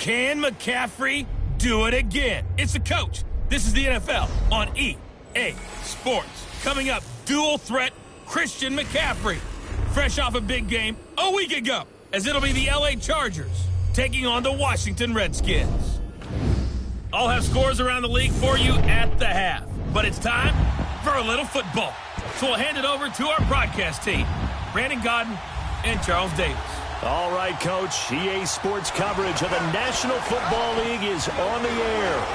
Can McCaffrey do it again? It's the coach. This is the NFL on EA Sports. Coming up, dual threat Christian McCaffrey. Fresh off a big game a week ago, as it'll be the LA Chargers taking on the Washington Redskins. I'll have scores around the league for you at the half. But it's time for a little football. So we'll hand it over to our broadcast team, Brandon Godden and Charles Davis. All right, Coach. EA Sports coverage of the National Football League is on the air.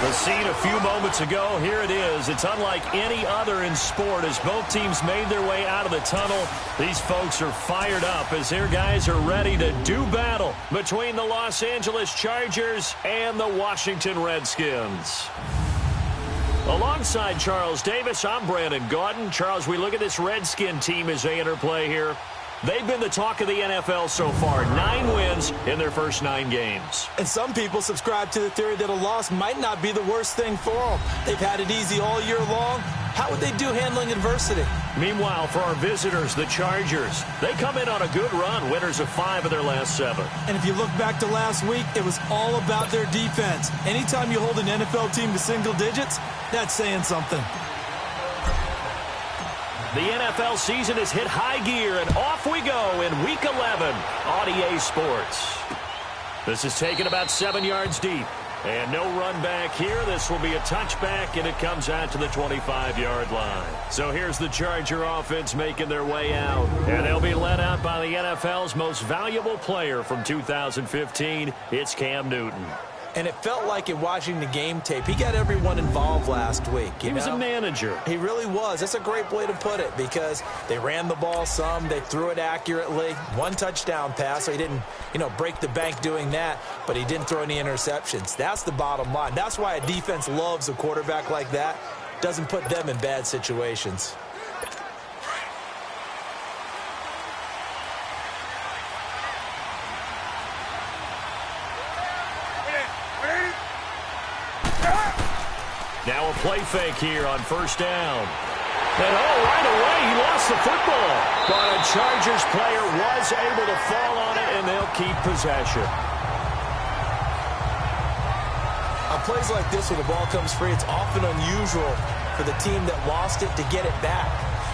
The scene a few moments ago, here it is. It's unlike any other in sport as both teams made their way out of the tunnel. These folks are fired up as their guys are ready to do battle between the Los Angeles Chargers and the Washington Redskins. Alongside Charles Davis, I'm Brandon Godden. Charles, we look at this Redskin team as they interplay here. They've been the talk of the NFL so far. 9 wins in their first 9 games. And some people subscribe to the theory that a loss might not be the worst thing for them. They've had it easy all year long. How would they do handling adversity? Meanwhile, for our visitors, the Chargers, they come in on a good run, winners of 5 of their last 7. And if you look back to last week, it was all about their defense. Anytime you hold an NFL team to single digits, that's saying something. The NFL season has hit high gear, and off we go in Week 11 on EA Sports. This is taken about 7 yards deep. And no run back here. This will be a touchback, and it comes out to the 25-yard line. So here's the Charger offense making their way out. And they'll be led out by the NFL's most valuable player from 2015. It's Cam Newton. And it felt like in watching the game tape, he got everyone involved last week. He was a manager. He really was. That's a great way to put it because they ran the ball some. They threw it accurately. 1 touchdown pass, so he didn't, break the bank doing that, but he didn't throw any interceptions. That's the bottom line. That's why a defense loves a quarterback like that. Doesn't put them in bad situations. Now a play fake here on first down. And right away he lost the football. But a Chargers player was able to fall on it, and they'll keep possession. On plays like this where the ball comes free, it's often unusual for the team that lost it to get it back.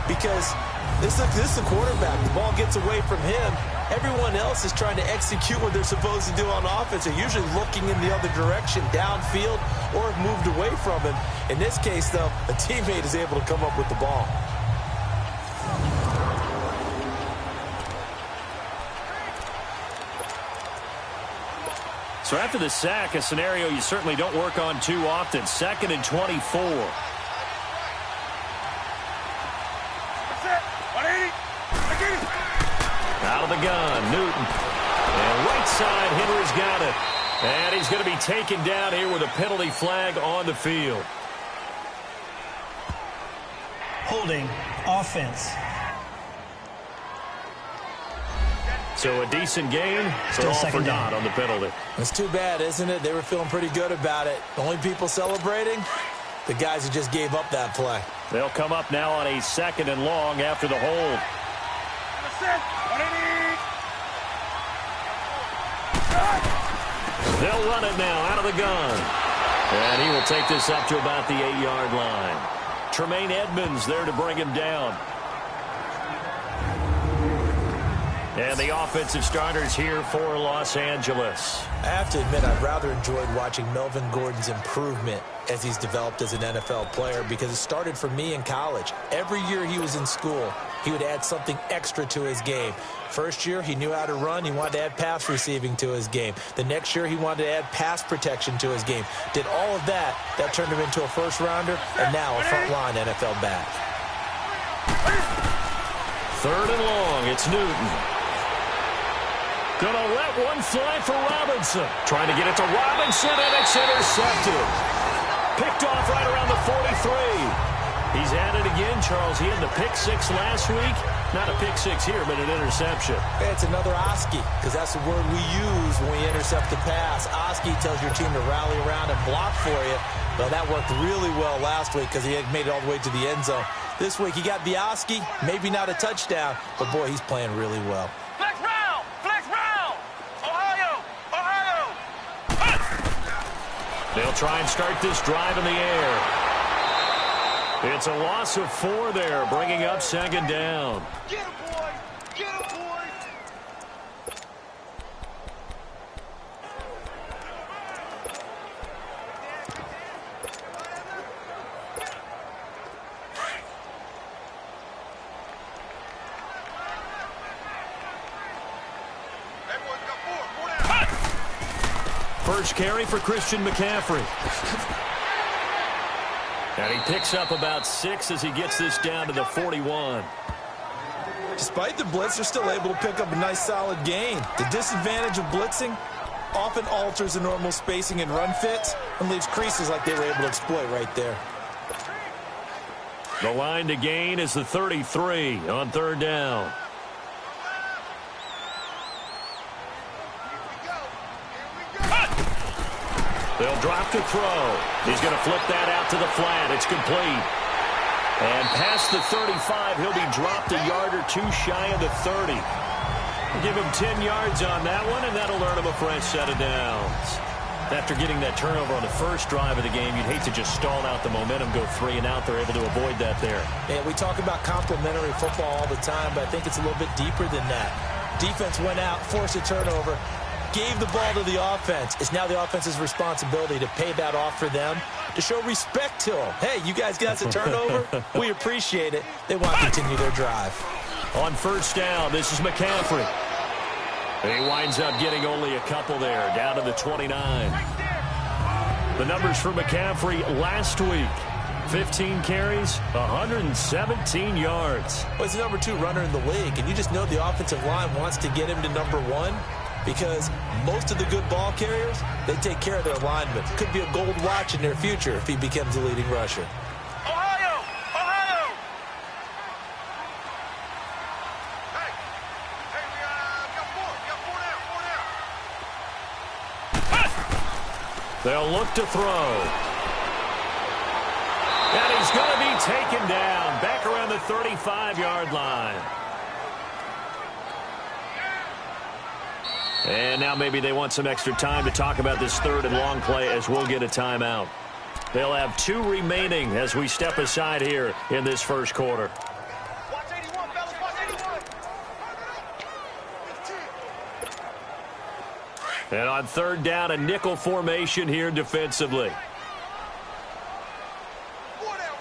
Because this is the quarterback. The ball gets away from him. Everyone else is trying to execute what they're supposed to do on offense. They're usually looking in the other direction, downfield, or have moved away from him. In this case, though, a teammate is able to come up with the ball. So after the sack, a scenario you certainly don't work on too often. 2nd and 24. Out of the gun, Newton. And right side, Henry's got it. And he's going to be taken down here with a penalty flag on the field. Holding offense. So a decent game, but all for naught on the penalty. It's too bad, isn't it? They were feeling pretty good about it. The only people celebrating, the guys who just gave up that play. They'll come up now on a 2nd and long after the hold. They'll run it now out of the gun. And he will take this up to about the 8-yard line. Tremaine Edmonds there to bring him down. And the offensive starters here for Los Angeles. I have to admit, I've rather enjoyed watching Melvin Gordon's improvement as he's developed as an NFL player because it started for me in college. Every year he was in school, he would add something extra to his game. First year, he knew how to run. He wanted to add pass receiving to his game. The next year, he wanted to add pass protection to his game. Did all of that. That turned him into a first-rounder and now a front-line NFL back. 3rd and long. It's Newton. Gonna let one fly for Robinson. Trying to get it to Robinson, and it's intercepted. Picked off right around the 43. He's at it again, Charles. He had the pick 6 last week. Not a pick 6 here, but an interception. It's another Oski, because that's the word we use when we intercept the pass. Oski tells your team to rally around and block for you. Well, that worked really well last week because he had made it all the way to the end zone. This week, he got the Oski, maybe not a touchdown, but boy, he's playing really well. Flex round! Flex round! Ohio! Ohio! They'll try and start this drive in the air. It's a loss of 4 there, bringing up second down. Get him, boy! Get him, boy! First carry for Christian McCaffrey. And he picks up about 6 as he gets this down to the 41. Despite the blitz, they're still able to pick up a nice solid gain. The disadvantage of blitzing often alters the normal spacing and run fits and leaves creases like they were able to exploit right there. The line to gain is the 33 on third down. They'll drop to throw. He's going to flip that out to the flat. It's complete. And past the 35, he'll be dropped a yard or 2 shy of the 30. Give him 10 yards on that one, and that'll earn him a fresh set of downs. After getting that turnover on the first drive of the game, you'd hate to just stall out the momentum, go 3 and out. They're able to avoid that there. And we talk about complementary football all the time, but I think it's a little bit deeper than that. Defense went out, forced a turnover, gave the ball to the offense. It's now the offense's responsibility to pay that off for them, to show respect to them. Hey, you guys got the turnover? We appreciate it. They want to continue their drive. On first down, this is McCaffrey. And he winds up getting only a couple there, down to the 29. The numbers for McCaffrey last week. 15 carries, 117 yards. Well, he's the number 2 runner in the league, and you just know the offensive line wants to get him to number 1 because most of the good ball carriers, they take care of their linemen. Could be a gold watch in their future if he becomes the leading rusher. Ohio! Ohio! Hey, we got 4. We got 4 down. They'll look to throw. And he's going to be taken down back around the 35-yard line. And now maybe they want some extra time to talk about this third and long play as we'll get a timeout. They'll have 2 remaining as we step aside here in this first quarter. Watch 81, fellas. Watch 81. And on third down, a nickel formation here defensively. 4 down.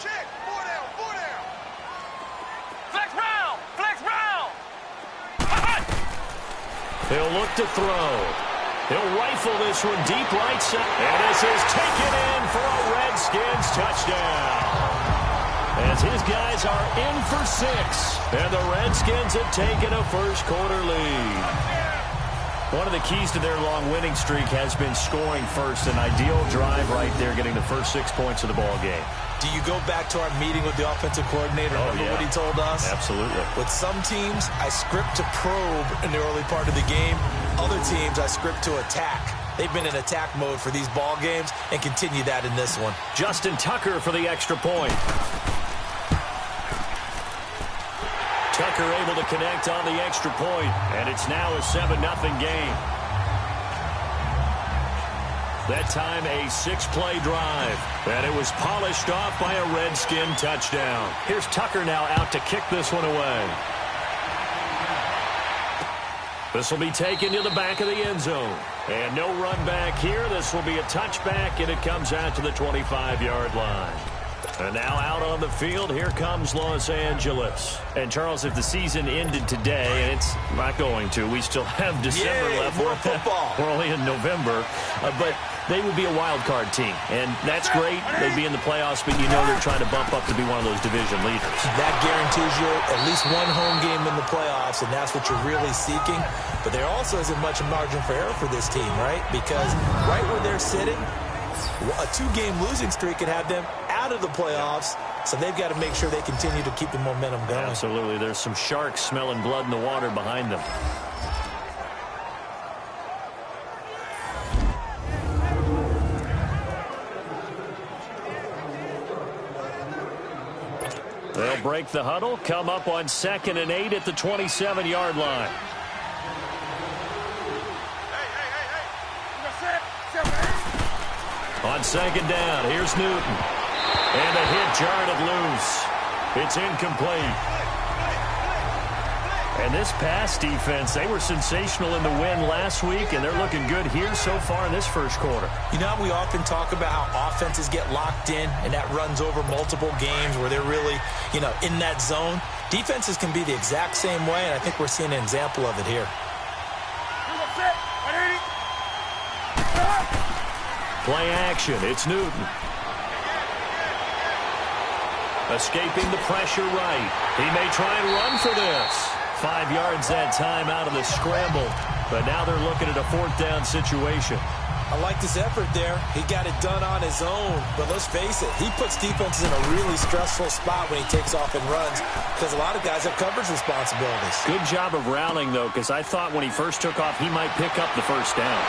Check. 4 down. Flex round. He'll look to throw. He'll rifle this one deep right side. And this is taken in for a Redskins touchdown. As his guys are in for 6. And the Redskins have taken a first quarter lead. One of the keys to their long winning streak has been scoring first. An ideal drive right there, getting the first 6 points of the ball game. Do you go back to our meeting with the offensive coordinator? Remember what he told us? Absolutely. With some teams, I script to probe in the early part of the game. Other teams, I script to attack. They've been in attack mode for these ball games and continue that in this one. Justin Tucker for the extra point. Tucker able to connect on the extra point, and it's now a 7-0 game. That time a 6-play drive, and it was polished off by a Redskin touchdown. Here's Tucker now out to kick this one away. This will be taken to the back of the end zone. And no run back here. This will be a touchback, and it comes out to the 25-yard line. And now out on the field, here comes Los Angeles. And, Charles, if the season ended today, and it's not going to, we still have December left. More football. We're only in November. But they would be a wild card team. And that's great. They'd be in the playoffs, but you know they're trying to bump up to be one of those division leaders. That guarantees you at least one home game in the playoffs, and that's what you're really seeking. But there also isn't much margin for error for this team, right? Because right where they're sitting, a 2-game losing streak could have them out of the playoffs, so they've got to make sure they continue to keep the momentum going. Absolutely. There's some sharks smelling blood in the water behind them. They'll break the huddle, come up on 2nd and 8 at the 27-yard line. On second down, here's Newton. And the hit jarred it loose. It's incomplete. And this pass defense, they were sensational in the win last week, and they're looking good here so far in this first quarter. You know, we often talk about how offenses get locked in, and that runs over multiple games where they're really, in that zone. Defenses can be the exact same way, and I think we're seeing an example of it here. Play action. It's Newton. Escaping the pressure right. He may try and run for this. 5 yards that time out of the scramble. But now they're looking at a fourth down situation. I liked his effort there. He got it done on his own. But let's face it, he puts defenses in a really stressful spot when he takes off and runs because a lot of guys have coverage responsibilities. Good job of rallying, though, because I thought when he first took off, he might pick up the first down.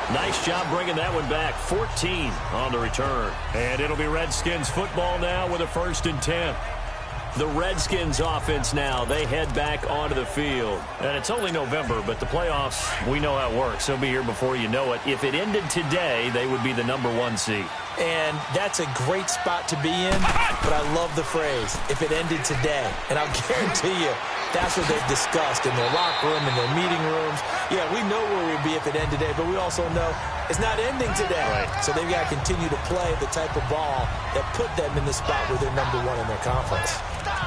Nice job bringing that one back. 14 on the return. And it'll be Redskins football now with a 1st and 10. The Redskins offense now, they head back onto the field. And it's only November, but the playoffs, we know how it works. They'll be here before you know it. If it ended today, they would be the #1 seed. And that's a great spot to be in, but I love the phrase, if it ended today. And I'll guarantee you, that's what they've discussed in their locker room, in their meeting rooms. Yeah, we know where we'd be if it ended today, but we also know it's not ending today. Right. So they've got to continue to play the type of ball that put them in the spot where they're #1 in their conference.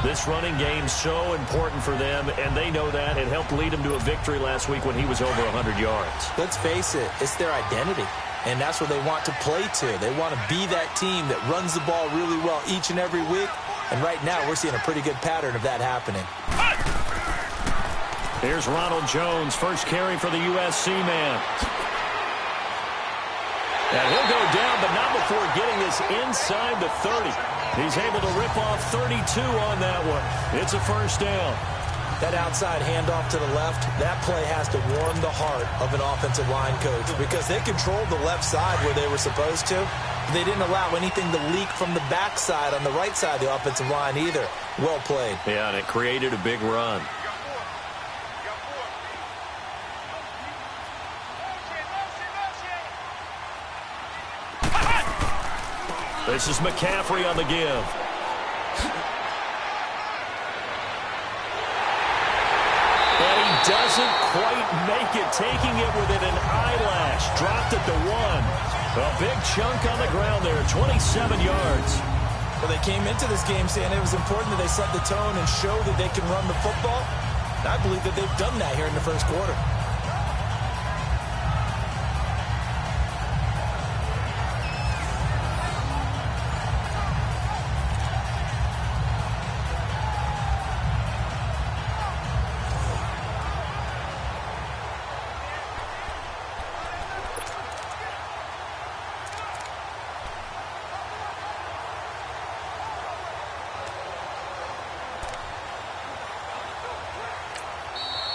This running game's so important for them, and they know that. It helped lead them to a victory last week when he was over 100 yards. Let's face it, it's their identity, and that's what they want to play to. They want to be that team that runs the ball really well each and every week, and right now we're seeing a pretty good pattern of that happening. Here's Ronald Jones, first carry for the USC man. And he'll go down, but not before getting this inside the 30. He's able to rip off 32 on that one. It's a first down. That outside handoff to the left, that play has to warm the heart of an offensive line coach because they controlled the left side where they were supposed to. They didn't allow anything to leak from the backside on the right side of the offensive line either. Well played. Yeah, and it created a big run. This is McCaffrey on the give. And he doesn't quite make it, taking it within an eyelash. Dropped it to 1. A big chunk on the ground there, 27 yards. Well, they came into this game saying it was important that they set the tone and show that they can run the football. And I believe that they've done that here in the first quarter.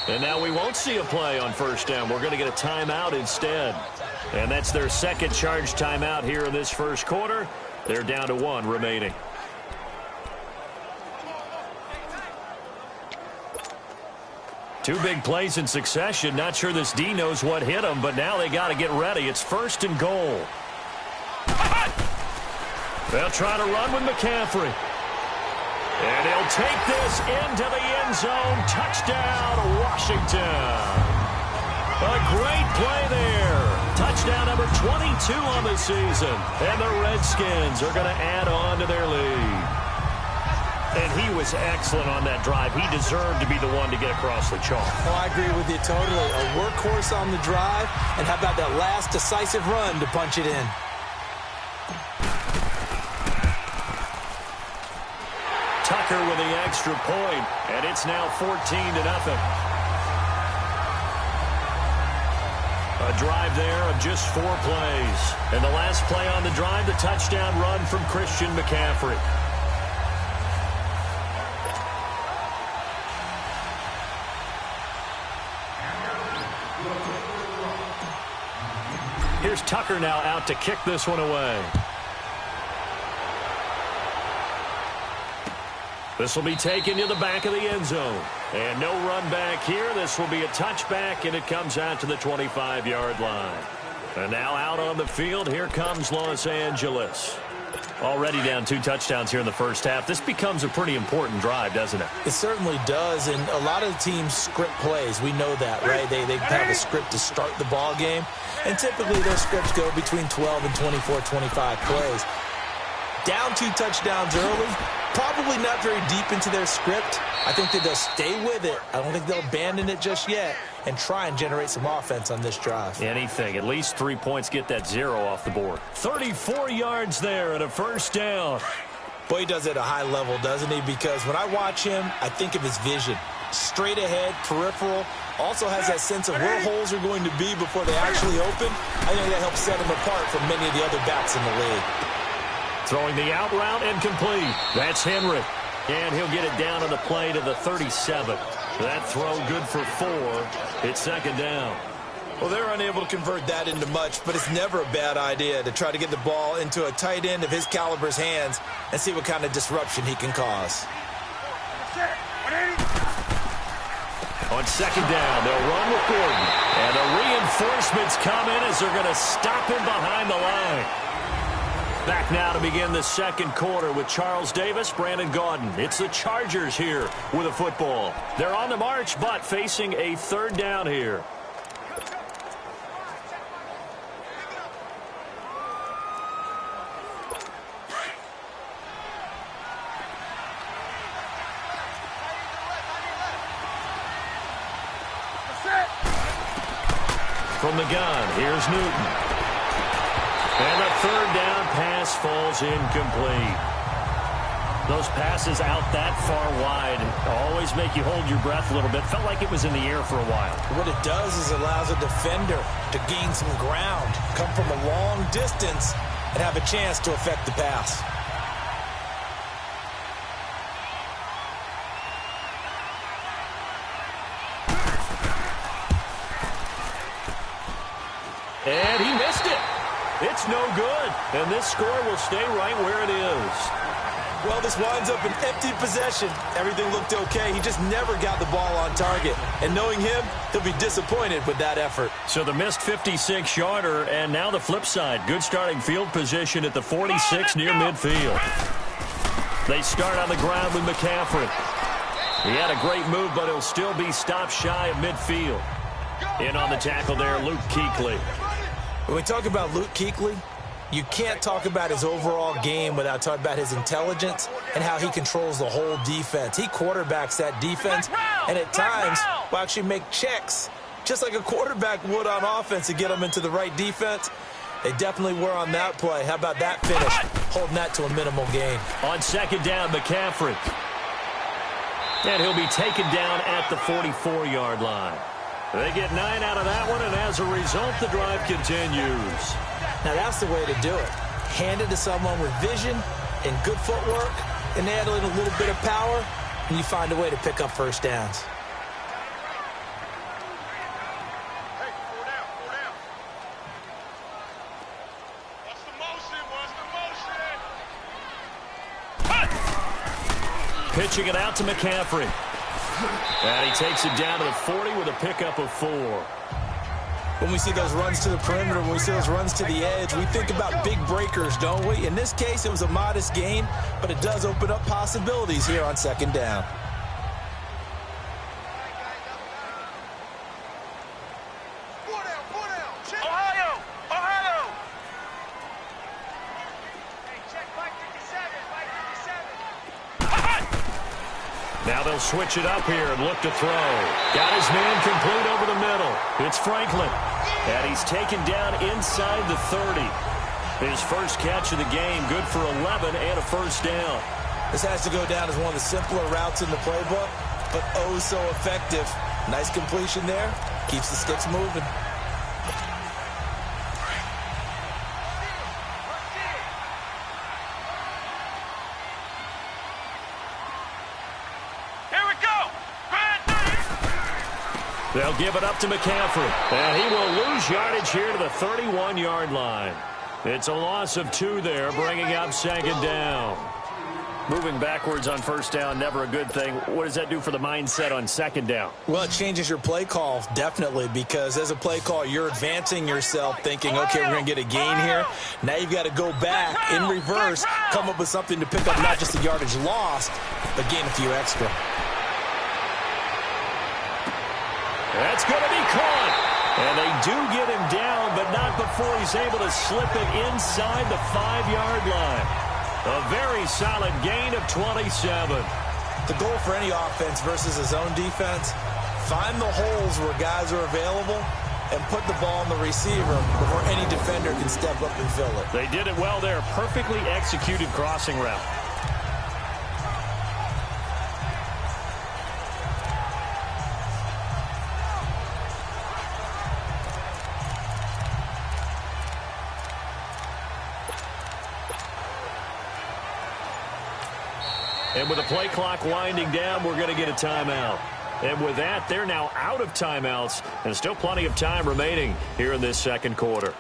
And now we won't see a play on first down. We're going to get a timeout instead. And that's their second charge timeout here in this first quarter. They're down to 1 remaining. Two big plays in succession. Not sure this D knows what hit him, but now they got to get ready. It's 1st and goal. They'll try to run with McCaffrey. And he'll take this into the end zone. Touchdown, Washington. A great play there. Touchdown number 22 on the season. And the Redskins are going to add on to their lead. And he was excellent on that drive. He deserved to be the one to get across the chalk. Oh, I agree with you totally. A workhorse on the drive. And how about that last decisive run to punch it in? Tucker with the extra point, and it's now 14-0. A drive there of just 4 plays. And the last play on the drive, the touchdown run from Christian McCaffrey. Here's Tucker now out to kick this one away. This will be taken to the back of the end zone. And no run back here. This will be a touchback, and it comes out to the 25-yard line. And now out on the field, here comes Los Angeles. Already down 2 touchdowns here in the first half. This becomes a pretty important drive, doesn't it? It certainly does, and a lot of the teams script plays. We know that, right? They have a script to start the ball game, and typically those scripts go between 12 and 24, 25 plays. Down 2 touchdowns early, probably not very deep into their script. I think that they'll stay with it. I don't think they'll abandon it just yet and try and generate some offense on this drive. Anything. At least 3 points, get that 0 off the board. 34 yards there and a first down. Boy, he does it at a high level, doesn't he? Because when I watch him, I think of his vision. Straight ahead, peripheral. Also has that sense of where holes are going to be before they actually open. I think that helps set him apart from many of the other backs in the league. Throwing the out route and complete. That's Henry. And he'll get it down on the play to the 37. That throw good for 4. It's second down. Well, they're unable to convert that into much, but it's never a bad idea to try to get the ball into a tight end of his caliber's hands and see what kind of disruption he can cause. On second down, they'll run with Gordon. And the reinforcements come in as they're going to stop him behind the line. Back now to begin the second quarter with Charles Davis, Brandon Gaudin. It's the Chargers here with a football. They're on the march, but facing a third down here. From the gun, here's Newton. And the third down pass falls incomplete. Those passes out that far wide always make you hold your breath a little bit. Felt like it was in the air for a while. What it does is allows a defender to gain some ground, come from a long distance, and have a chance to affect the pass. And he missed it. It's no good. And this score will stay right where it is. Well, this winds up an empty possession. Everything looked okay. He just never got the ball on target. And knowing him, he'll be disappointed with that effort. So the missed 56-yarder, and now the flip side. Good starting field position at the 46 near midfield. They start on the ground with McCaffrey. He had a great move, but he'll still be stopped shy of midfield. In on the tackle there, Luke Kuechly. When we talk about Luke Kuechly, you can't talk about his overall game without talking about his intelligence and how he controls the whole defense. He quarterbacks that defense and at times will actually make checks, just like a quarterback would on offense to get them into the right defense. They definitely were on that play. How about that finish? Holding that to a minimal gain. On second down, McCaffrey. And he'll be taken down at the 44-yard line. They get 9 out of that one, and as a result, the drive continues. Now, that's the way to do it. Hand it to someone with vision and good footwork, and add in a little bit of power, and you find a way to pick up first downs. Hey, four down. What's the motion? Pitching it out to McCaffrey. And he takes it down to the 40 with a pickup of 4. When we see those runs to the perimeter, when we see those runs to the edge, we think about big breakers, don't we? In this case, it was a modest gain, but it does open up possibilities here on second down. Four down. Ohio! Hey, check 557. Now they'll switch it up here and look to throw. Got his man complete over the middle. It's Franklin. And he's taken down inside the 30. His first catch of the game, good for 11 and a first down. This has to go down as one of the simpler routes in the playbook, but oh so effective. Nice completion there. Keeps the sticks moving. They'll give it up to McCaffrey. And he will lose yardage here to the 31-yard line. It's a loss of 2 there, bringing up second down. Moving backwards on first down, never a good thing. What does that do for the mindset on second down? Well, it changes your play call, definitely, because as a play call, you're advancing yourself thinking, okay, we're going to get a gain here. Now you've got to go back in reverse, come up with something to pick up not just the yardage lost, but gain a few extra. That's going to be caught. And they do get him down, but not before he's able to slip it inside the 5-yard line. A very solid gain of 27. The goal for any offense versus a zone defense, find the holes where guys are available and put the ball on the receiver before any defender can step up and fill it. They did it well there. Perfectly executed crossing route. And with the play clock winding down, we're going to get a timeout. And with that, they're now out of timeouts, and still plenty of time remaining here in this second quarter.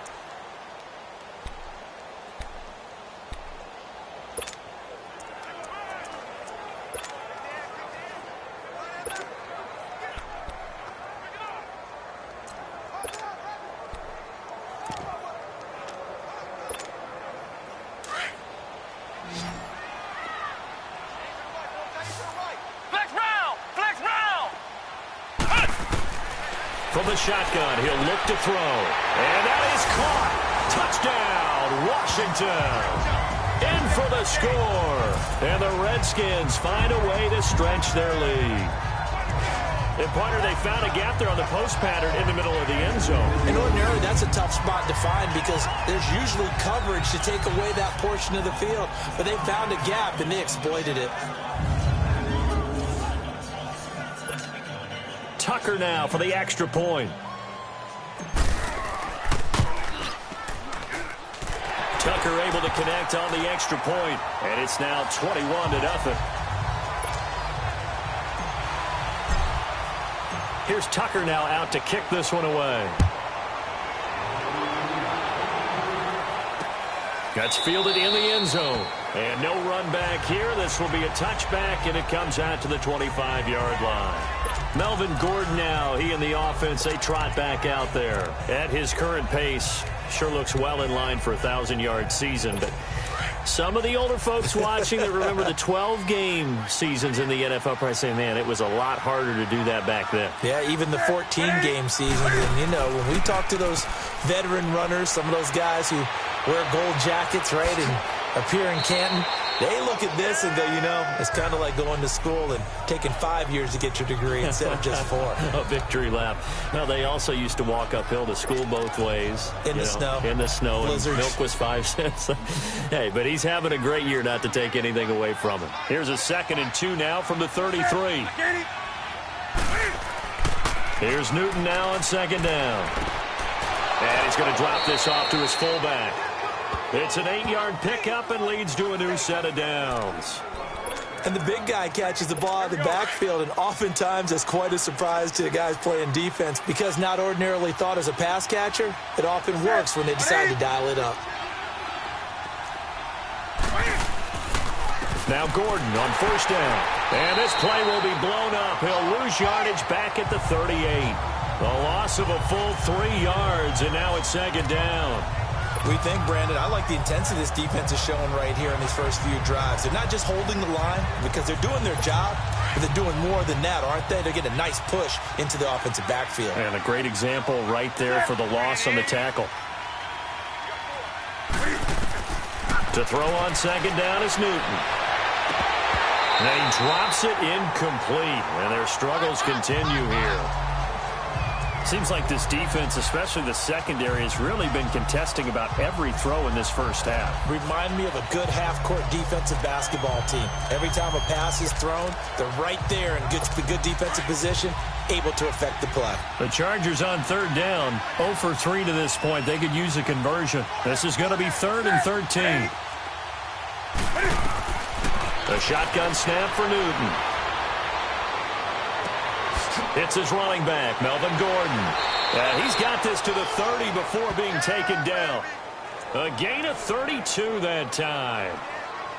From the shotgun, he'll look to throw. And that is caught. Touchdown, Washington. In for the score. And the Redskins find a way to stretch their lead. And, partner, they found a gap there on the post pattern in the middle of the end zone. And ordinarily, that's a tough spot to find because there's usually coverage to take away that portion of the field. But they found a gap, and they exploited it. Tucker now for the extra point. Tucker able to connect on the extra point, and it's now 21-0. Here's Tucker now out to kick this one away. That's fielded in the end zone. And no run back here. This will be a touchback, and it comes out to the 25-yard line. Melvin Gordon now, he and the offense, they trot back out there. At his current pace, sure looks well in line for a 1,000-yard season. But some of the older folks watching that remember the 12-game seasons in the NFL probably say, man, it was a lot harder to do that back then. Yeah, even the 14-game seasons. And, you know, when we talk to those veteran runners, some of those guys who wear gold jackets, right, and appear in Canton, they look at this and go, you know, it's kind of like going to school and taking 5 years to get your degree instead of just 4. A victory lap. Well, they also used to walk uphill to school both ways. In the snow. In the snow. Blizzards. Milk was 5 cents. Hey, but he's having a great year, not to take anything away from him. Here's a 2nd and 2 now from the 33. Here's Newton now on 2nd down. And he's going to drop this off to his fullback. It's an 8-yard pickup and leads to a new set of downs. And the big guy catches the ball out of the backfield, and oftentimes that's quite a surprise to the guys playing defense because not ordinarily thought as a pass catcher, it often works when they decide to dial it up. Now Gordon on 1st down. And this play will be blown up. He'll lose yardage back at the 38. A loss of a full 3 yards, and now it's 2nd down. We think, Brandon, I like the intensity this defense is showing right here in these first few drives. They're not just holding the line because they're doing their job, but they're doing more than that, aren't they? They're getting a nice push into the offensive backfield. And a great example right there for the loss on the tackle. To throw on 2nd down is Newton. And he drops it incomplete, and their struggles continue here. Seems like this defense, especially the secondary, has really been contesting about every throw in this first half. Remind me of a good half-court defensive basketball team. Every time a pass is thrown, they're right there in good defensive position, able to affect the play. The Chargers on 3rd down, 0 for 3 to this point. They could use a conversion. This is going to be 3rd and 13. The shotgun snap for Newton. It's his running back, Melvin Gordon. He's got this to the 30 before being taken down. A gain of 32 that time.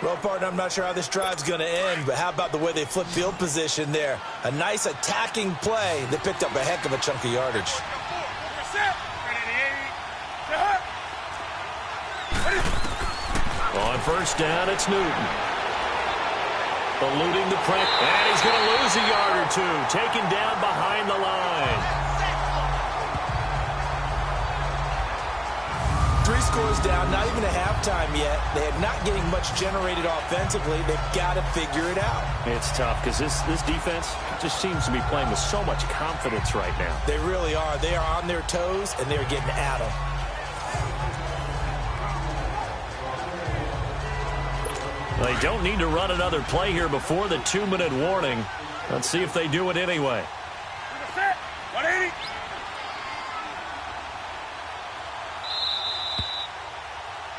Well, partner, I'm not sure how this drive's going to end, but how about the way they flip field position there? A nice attacking play that picked up a heck of a chunk of yardage. On first down, it's Newton. Eluding the pressure, and he's going to lose a yard or two. Taken down behind the line. 3 scores down, not even a halftime yet. They are not getting much generated offensively. They've got to figure it out. It's tough because this defense just seems to be playing with so much confidence right now. They really are. They are on their toes, and they're getting at them. They don't need to run another play here before the 2-minute warning. Let's see if they do it anyway. 180.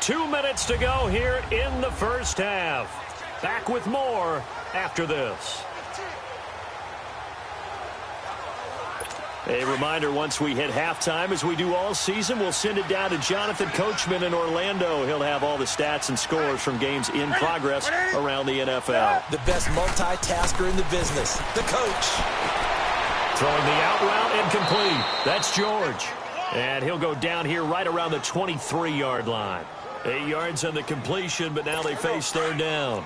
Two minutes to go here in the first half. Back with more after this. A reminder, once we hit halftime, as we do all season, we'll send it down to Jonathan Coachman in Orlando. He'll have all the stats and scores from games in progress around the NFL. The best multitasker in the business, the coach. Throwing the out route incomplete. That's George. And he'll go down here right around the 23-yard line. 8 yards on the completion, but now they face third down.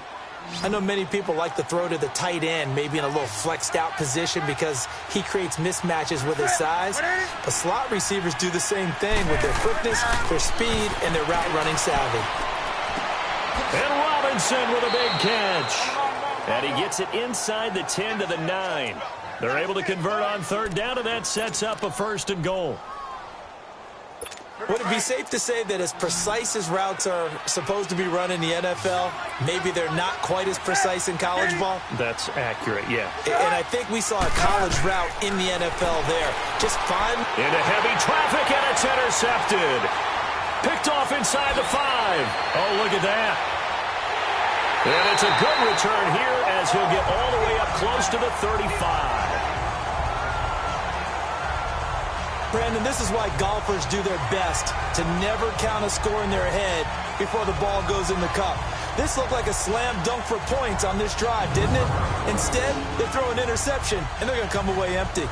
I know many people like to throw to the tight end, maybe in a little flexed out position because he creates mismatches with his size. But slot receivers do the same thing with their quickness, their speed, and their route running savvy. And Robinson with a big catch. And he gets it inside the 10 to the 9. They're able to convert on third down, and that sets up a 1st and goal. Would it be safe to say that as precise as routes are supposed to be run in the NFL, maybe they're not quite as precise in college ball? That's accurate, yeah. And I think we saw a college route in the NFL there. Just fine. Into heavy traffic, and it's intercepted. Picked off inside the 5. Oh, look at that. And it's a good return here as he'll get all the way up close to the 35. Brandon, this is why golfers do their best to never count a score in their head before the ball goes in the cup. This looked like a slam dunk for points on this drive, didn't it? Instead, they throw an interception, and they're going to come away empty.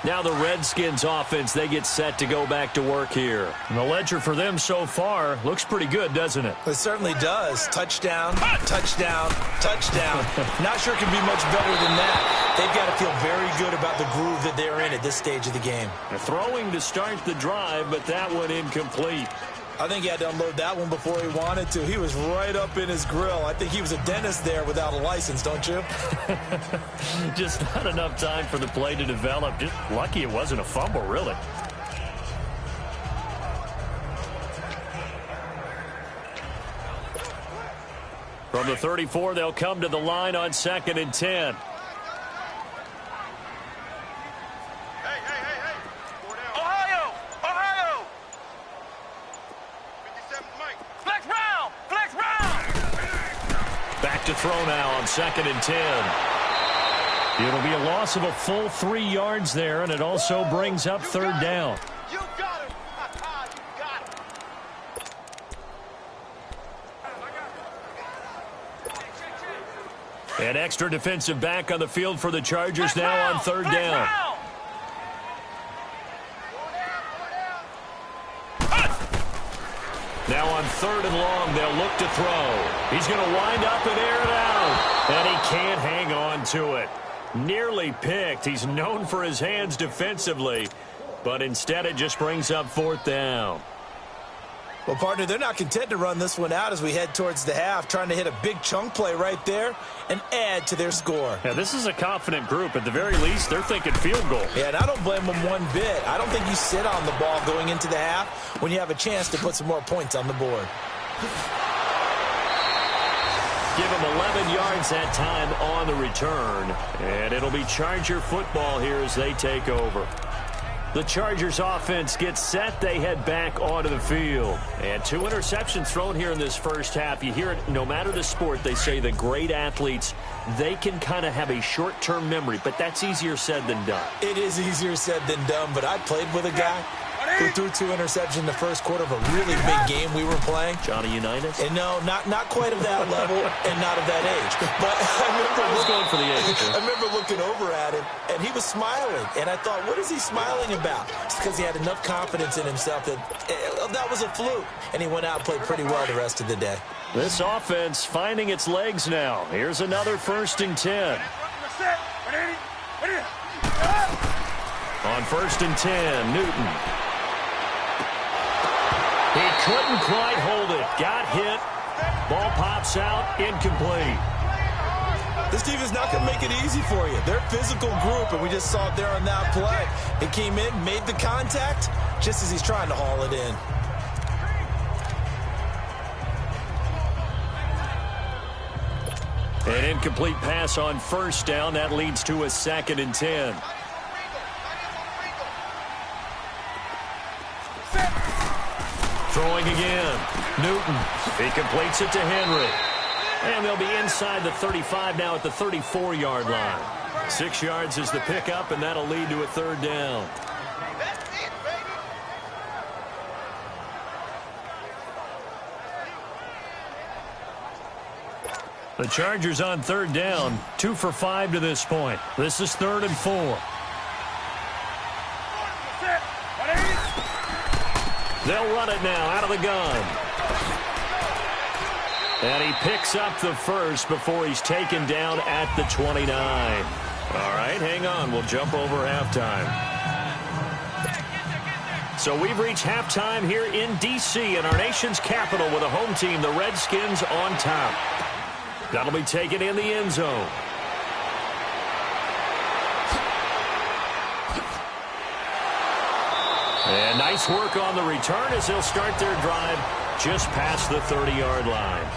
Now the Redskins offense, they get set to go back to work here. And the ledger for them so far looks pretty good, doesn't it? It certainly does. Touchdown, touchdown, touchdown. Not sure it can be much better than that. They've got to feel very good about the groove that they're in at this stage of the game. They're throwing to start the drive, but that one incomplete. I think he had to unload that one before he wanted to. He was right up in his grill. I think he was a dentist there without a license, don't you? Just not enough time for the play to develop. Just lucky it wasn't a fumble, really. From the 34, they'll come to the line on 2nd and 10. To throw now on 2nd and 10. It'll be a loss of a full 3 yards there, and it also brings up third down. You got it. You got it. An extra defensive back on the field for the Chargers now on third down. Now on 3rd and long, they'll look to throw. He's going to wind up and air it out. And he can't hang on to it. Nearly picked. He's known for his hands defensively. But instead, it just brings up 4th down. Well, partner, they're not content to run this one out as we head towards the half, trying to hit a big chunk play right there and add to their score. Yeah, this is a confident group. At the very least, they're thinking field goal. Yeah, and I don't blame them one bit. I don't think you sit on the ball going into the half when you have a chance to put some more points on the board. Give him 11 yards that time on the return. And it'll be Charger football here as they take over. The Chargers offense gets set. They head back onto the field. And 2 interceptions thrown here in this first half. You hear it, no matter the sport, they say that great athletes, they can kind of have a short-term memory, but that's easier said than done. It is easier said than done, but I played with a guy who threw 2 interceptions in the first quarter of a really big game we were playing. Johnny Unitas? And no, not quite of that level and not of that age. But I was going for the age. I remember looking over at him, and he was smiling. And I thought, what is he smiling about? It's because he had enough confidence in himself that that was a fluke. And he went out and played pretty well the rest of the day. This offense finding its legs now. Here's another 1st and 10. On 1st and 10, Newton. He couldn't quite hold it. Got hit. Ball pops out. Incomplete. This team is not going to make it easy for you. They're a physical group, and we just saw it there on that play. He came in, made the contact, just as he's trying to haul it in. An incomplete pass on 1st down. That leads to a 2nd and 10. Throwing again. Newton. He completes it to Henry. And they'll be inside the 35 now at the 34-yard line. 6 yards is the pickup, and that'll lead to a 3rd down. The Chargers on 3rd down, 2 for 5 to this point. This is 3rd and 4. They'll run it now out of the gun. And he picks up the first before he's taken down at the 29. All right, hang on. We'll jump over halftime. So we've reached halftime here in D.C. in our nation's capital with a home team, the Redskins, on top. That'll be taken in the end zone. And nice work on the return as they'll start their drive just past the 30-yard line.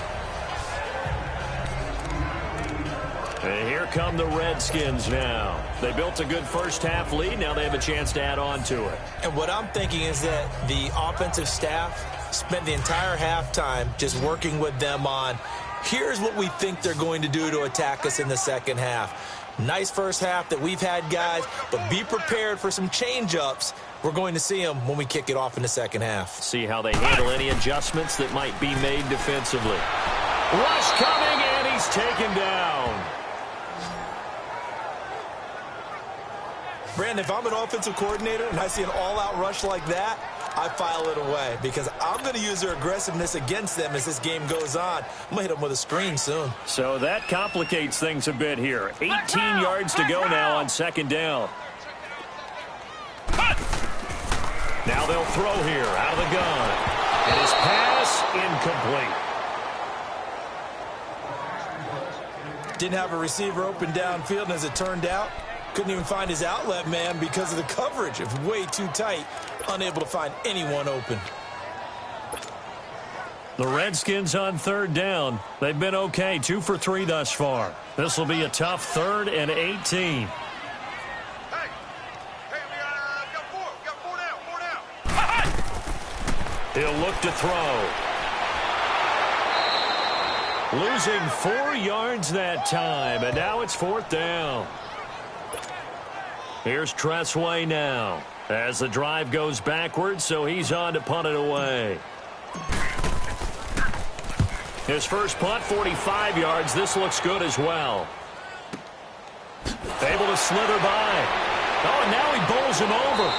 And here come the Redskins now. They built a good first-half lead. Now they have a chance to add on to it. And what I'm thinking is that the offensive staff spent the entire halftime just working with them on, here's what we think they're going to do to attack us in the second half. Nice first half that we've had, guys, but be prepared for some change-ups. We're going to see them when we kick it off in the second half. See how they handle any adjustments that might be made defensively. Rush coming, and he's taken down. Brandon, if I'm an offensive coordinator and I see an all-out rush like that, I file it away because I'm going to use their aggressiveness against them as this game goes on. I'm going to hit them with a screen soon. So that complicates things a bit here. 18 yards to go now on 2nd down. Now they'll throw here out of the gun. And his pass incomplete. Didn't have a receiver open downfield, and as it turned out, couldn't even find his outlet man because of the coverage. It was way too tight, unable to find anyone open. The Redskins on 3rd down. They've been okay, 2 for 3 thus far. This will be a tough 3rd and 18. He'll look to throw. Losing 4 yards that time, and now it's 4th down. Here's Tressway now as the drive goes backwards, so he's on to punt it away. His first punt, 45 yards. This looks good as well. Able to slither by. Oh, and now he bowls him over.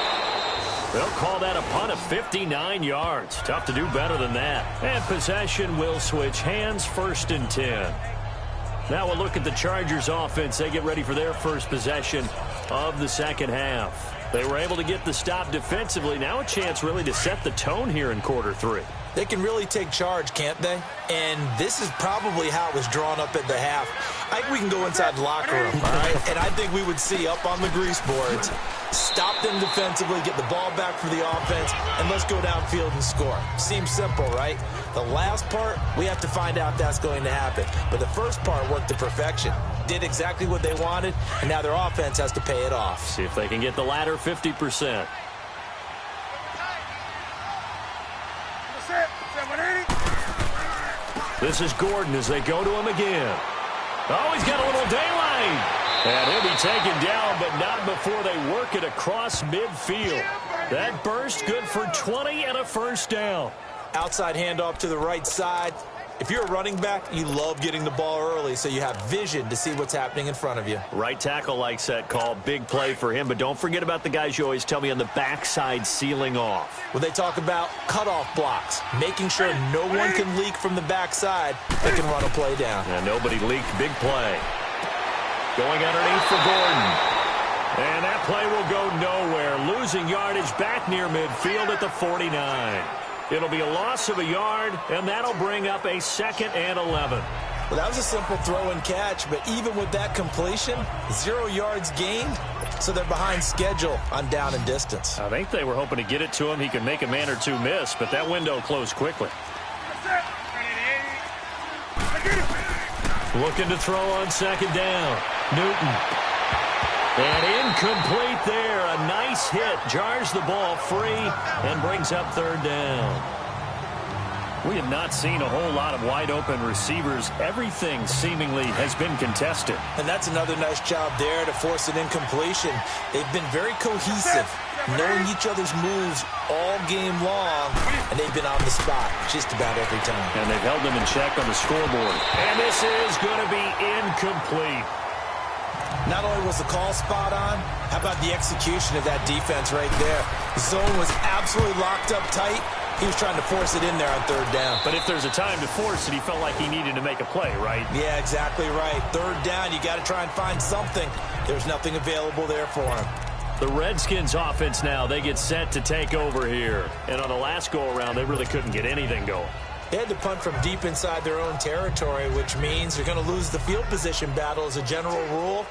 They'll call that a punt of 59 yards. Tough to do better than that. And possession will switch hands, 1st and 10. Now we'll look at the Chargers offense. They get ready for their first possession of the second half. They were able to get the stop defensively. Now a chance really to set the tone here in quarter 3. They can really take charge, can't they? And this is probably how it was drawn up at the half. I think we can go inside the locker room, all right? And I think we would see up on the grease boards, stop them defensively, get the ball back for the offense, and let's go downfield and score. Seems simple, right? The last part, we have to find out if that's going to happen. But the first part worked to perfection. Did exactly what they wanted, and now their offense has to pay it off. See if they can get the latter 50%. This is Gordon as they go to him again. Oh, he's got a little daylight. And he'll be taken down, but not before they work it across midfield. That burst good for 20 and a first down. Outside handoff to the right side. If you're a running back, you love getting the ball early so you have vision to see what's happening in front of you. Right tackle likes that call. Big play for him, but don't forget about the guys you always tell me on the backside sealing off. When they talk about cutoff blocks, making sure no one can leak from the backside, they can run a play down. And nobody leaked. Big play. Going underneath for Gordon. And that play will go nowhere. Losing yardage back near midfield at the 49. It'll be a loss of a yard, and that'll bring up a 2nd and 11. Well, that was a simple throw and catch, but even with that completion, 0 yards gained, so they're behind schedule on down and distance. I think they were hoping to get it to him. He could make a man or two miss, but that window closed quickly. Looking to throw on 2nd down. Newton. And incomplete there. A nice hit. Jars the ball free and brings up 3rd down. We have not seen a whole lot of wide-open receivers. Everything seemingly has been contested. And that's another nice job there to force an incompletion. They've been very cohesive, knowing each other's moves all game long, and they've been on the spot just about every time. And they've held them in check on the scoreboard. And this is going to be incomplete. Not only was the call spot on, how about the execution of that defense right there? The zone was absolutely locked up tight. He was trying to force it in there on 3rd down. But if there's a time to force it, he felt like he needed to make a play, right? Yeah, exactly right. 3rd down, you got to try and find something. There's nothing available there for him. The Redskins offense now, they get set to take over here. And on the last go-around, they really couldn't get anything going. They had to punt from deep inside their own territory, which means they're going to lose the field position battle as a general rule.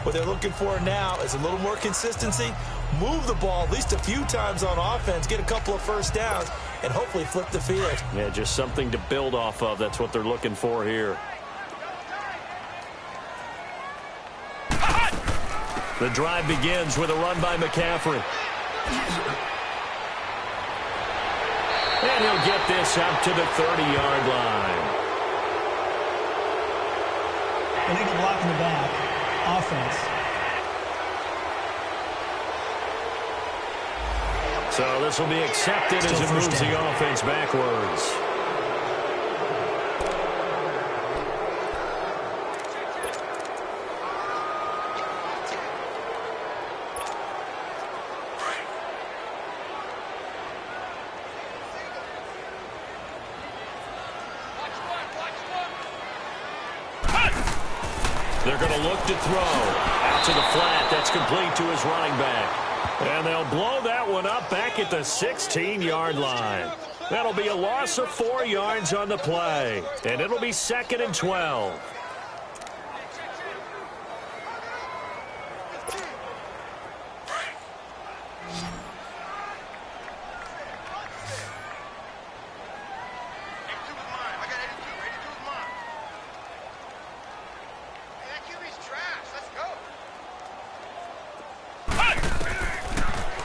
What they're looking for now is a little more consistency, move the ball at least a few times on offense, get a couple of first downs, and hopefully flip the field. Yeah, just something to build off of. That's what they're looking for here. The drive begins with a run by McCaffrey. And he'll get this up to the 30-yard line. Illegal block in the back. Offense. So this will be accepted as it moves the offense backwards. They're going to look to throw. Out to the flat. That's complete to his running back. And they'll blow that one up back at the 16-yard line. That'll be a loss of 4 yards on the play. And it'll be 2nd and 12.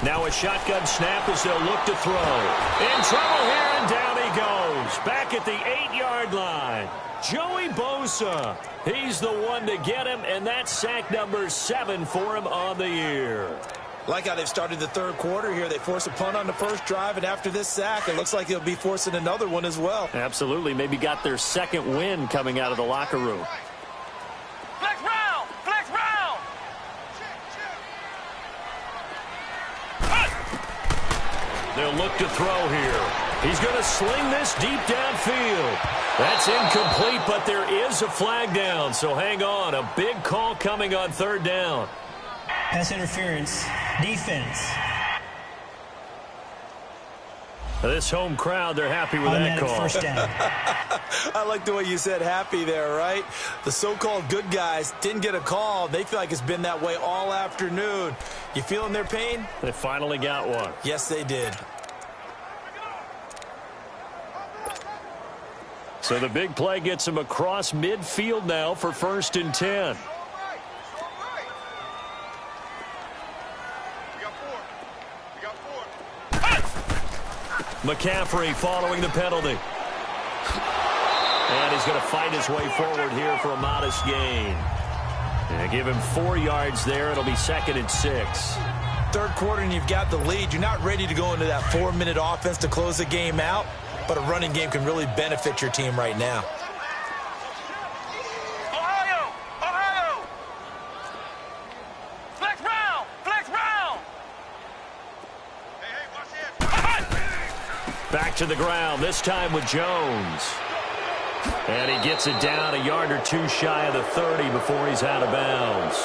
Now a shotgun snap as they'll look to throw. In trouble here, and down he goes. Back at the 8-yard line. Joey Bosa. He's the one to get him, and that's sack number 7 for him on the year. Like how they've started the 3rd quarter here. They force a punt on the first drive, and after this sack, it looks like they'll be forcing another one as well. Absolutely. Maybe got their 2nd win coming out of the locker room. Flex round! Flex round! They'll look to throw here. He's going to sling this deep downfield. That's incomplete, but there is a flag down, so hang on. A big call coming on 3rd down. Pass interference. Defense. This home crowd, they're happy with that call. First down. I like the way you said happy there, right? The so-called good guys didn't get a call. They feel like it's been that way all afternoon. You feeling their pain? They finally got one. Yes, they did. So the big play gets him across midfield now for 1st and 10. McCaffrey following the penalty. And he's going to fight his way forward here for a modest gain. And give him 4 yards there. It'll be 2nd and 6. Third quarter and you've got the lead. You're not ready to go into that 4-minute offense to close the game out, but a running game can really benefit your team right now. Ohio! Flex round! Hey, watch it! Back to the ground, this time with Jones. And he gets it down a yard or two shy of the 30 before he's out of bounds.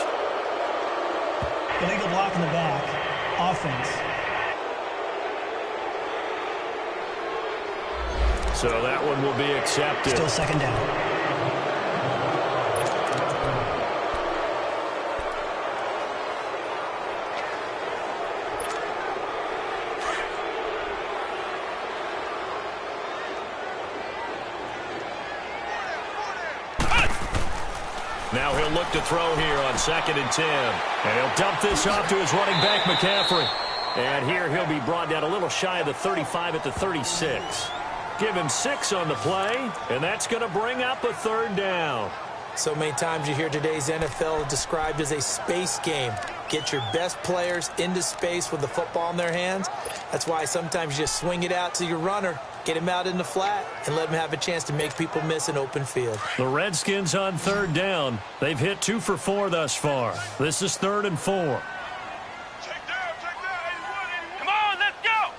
Illegal block in the back. Offense. So that one will be accepted. Still 2nd down. Now he'll look to throw here on 2nd and 10. And he'll dump this off to his running back, McCaffrey. And here he'll be brought down a little shy of the 35 at the 36. Give him 6 on the play, and that's going to bring up a 3rd down. So many times you hear today's NFL described as a space game. Get your best players into space with the football in their hands. That's why sometimes you just swing it out to your runner, get him out in the flat, and let him have a chance to make people miss an open field. The Redskins on 3rd down. They've hit 2 for 4 thus far. This is 3rd and 4. Check down, 81. Come on, let's go!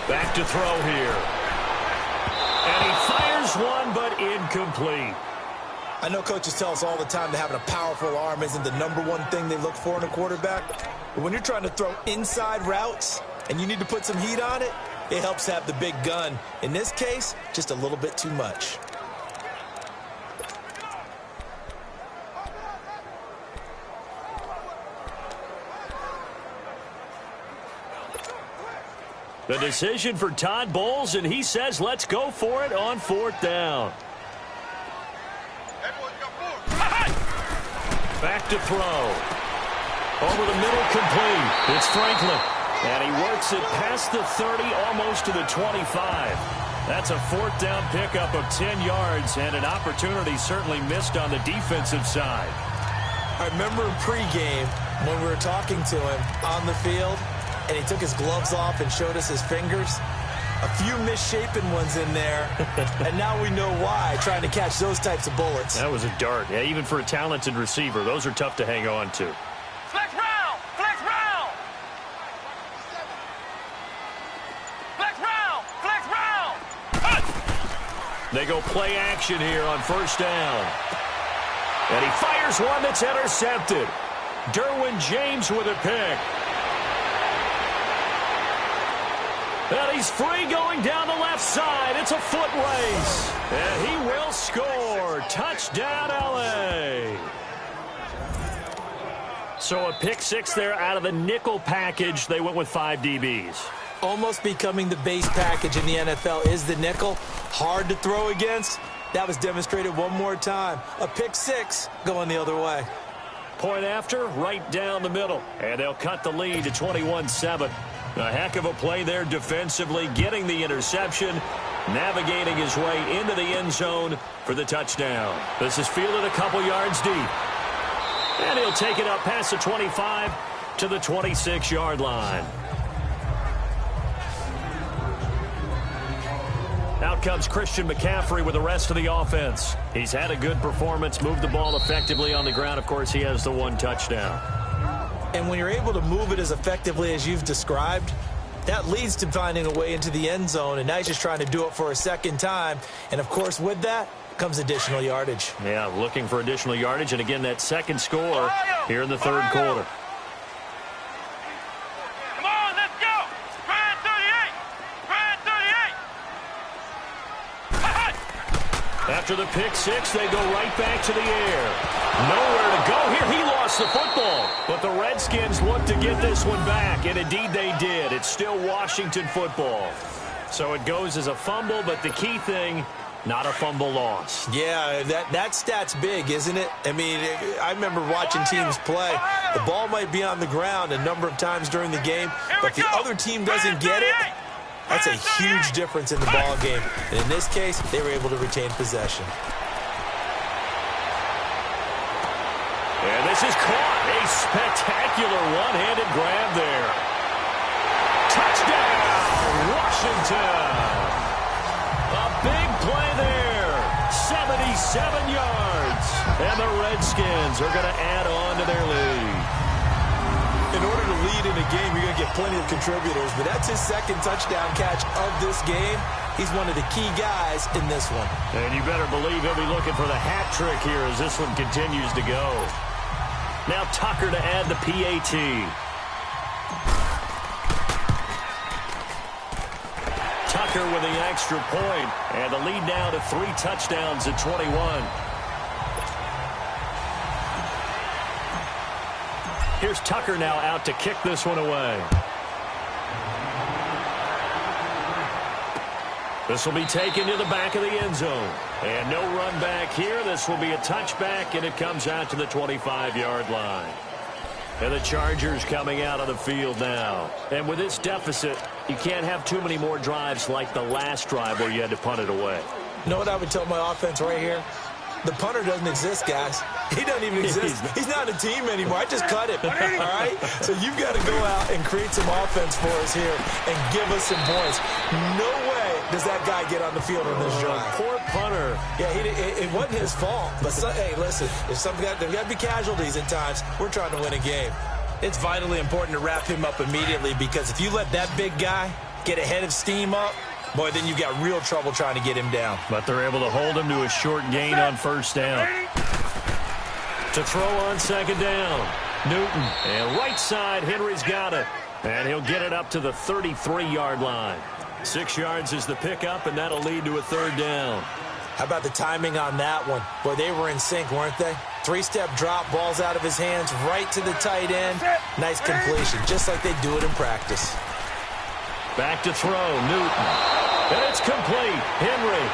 Back to throw here. And he fires one, but incomplete. I know coaches tell us all the time that having a powerful arm isn't the #1 thing they look for in a quarterback. But when you're trying to throw inside routes and you need to put some heat on it, it helps have the big gun. In this case, just a little bit too much. The decision for Todd Bowles, and he says let's go for it on 4th down. Back to throw. Over the middle, complete. It's Franklin. And he works it past the 30, almost to the 25. That's a 4th down pickup of 10 yards, and an opportunity certainly missed on the defensive side. I remember in pregame when we were talking to him on the field, and he took his gloves off and showed us his fingers. A few misshapen ones in there, and now we know why, trying to catch those types of bullets. That was a dart. Yeah, even for a talented receiver, those are tough to hang on to. Flex round! Flex round! Flex round! Flex round! They go play action here on 1st down. And he fires one that's intercepted. Derwin James with a pick. And he's free going down the left side. It's a foot race. And he will score. Touchdown, L.A. So a pick 6 there out of the nickel package. They went with 5 DBs. Almost becoming the base package in the NFL is the nickel. Hard to throw against. That was demonstrated one more time. A pick 6 going the other way. Point after, right down the middle. And they'll cut the lead to 21-7. A heck of a play there defensively, getting the interception, navigating his way into the end zone for the touchdown. This is fielded a couple yards deep. And he'll take it up past the 25 to the 26-yard line. Out comes Christian McCaffrey with the rest of the offense. He's had a good performance, moved the ball effectively on the ground. Of course, he has the 1 touchdown. And when you're able to move it as effectively as you've described, that leads to finding a way into the end zone, and now he's just trying to do it for a second time. And, of course, with that comes additional yardage. Yeah, looking for additional yardage, and again, that second score here in the 3rd quarter. Come on, let's go! Spread 38! After the pick six, they go right back to the air. Nowhere to go here. He lost the football. But the Redskins look to get this one back, and indeed they did. It's still Washington football. So it goes as a fumble, but the key thing, not a fumble loss. Yeah, that stat's big, isn't it? I mean, I remember watching teams play. The ball might be on the ground a number of times during the game, but the other team doesn't get it. That's a huge difference in the ball game. And in this case, they were able to retain possession. And this is caught. A spectacular one-handed grab there. Touchdown, Washington. A big play there. 77 yards. And the Redskins are going to add on to their lead. In order to lead in a game, you're going to get plenty of contributors, but that's his second touchdown catch of this game. He's one of the key guys in this one. And you better believe he'll be looking for the hat trick here as this one continues to go. Now Tucker to add the PAT. Tucker with the extra point, and the lead now to 3 touchdowns at 21. Here's Tucker now out to kick this one away. This will be taken to the back of the end zone. And no run back here. This will be a touchback, and it comes out to the 25-yard line. And the Chargers coming out on the field now. And with this deficit, you can't have too many more drives like the last drive where you had to punt it away. You know what I would tell my offense right here? The punter doesn't exist, guys. He doesn't even exist. He's not a team anymore. I just cut him, all right? So you've got to go out and create some offense for us here and give us some points. No way does that guy get on the field on this drive. Poor punter. Yeah, it wasn't his fault. But, hey, listen, there's got to be casualties at times. We're trying to win a game. It's vitally important to wrap him up immediately because if you let that big guy get a head of steam up, boy, then you've got real trouble trying to get him down. But they're able to hold him to a short gain on first down. To throw on second down. Newton. And right side, Henry's got it. And he'll get it up to the 33-yard line. 6 yards is the pickup, and that'll lead to a third down. How about the timing on that one? Boy, they were in sync, weren't they? 3-step drop, ball's out of his hands, right to the tight end. Nice completion, just like they do it in practice. Back to throw, Newton. And it's complete, Henry.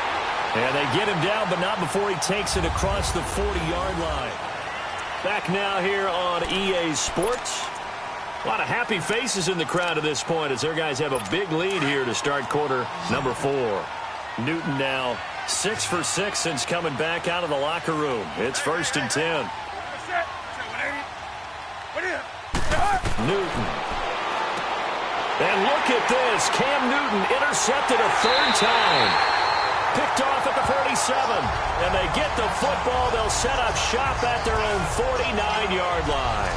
And they get him down, but not before he takes it across the 40-yard line. Back now here on EA Sports. A lot of happy faces in the crowd at this point as their guys have a big lead here to start quarter number 4. Newton now 6 for 6 since coming back out of the locker room. It's 1st and 10. Newton. And look at this. Cam Newton intercepted a 3rd time. Picked off at the 47. And they get the football. They'll set up shop at their own 49-yard line.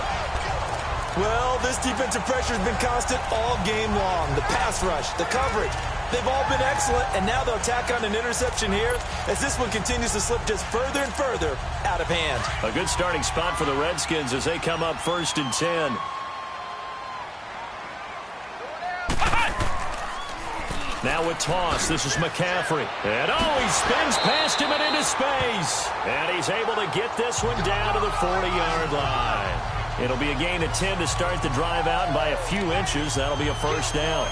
Well, this defensive pressure has been constant all game long. The pass rush, the coverage, they've all been excellent. And now they'll tack on an interception here as this one continues to slip just further and further out of hand. A good starting spot for the Redskins as they come up 1st and 10. Now with toss, this is McCaffrey. And he spins past him and into space. And he's able to get this one down to the 40-yard line. It'll be a gain of 10 to start the drive out, and by a few inches, that'll be a first down.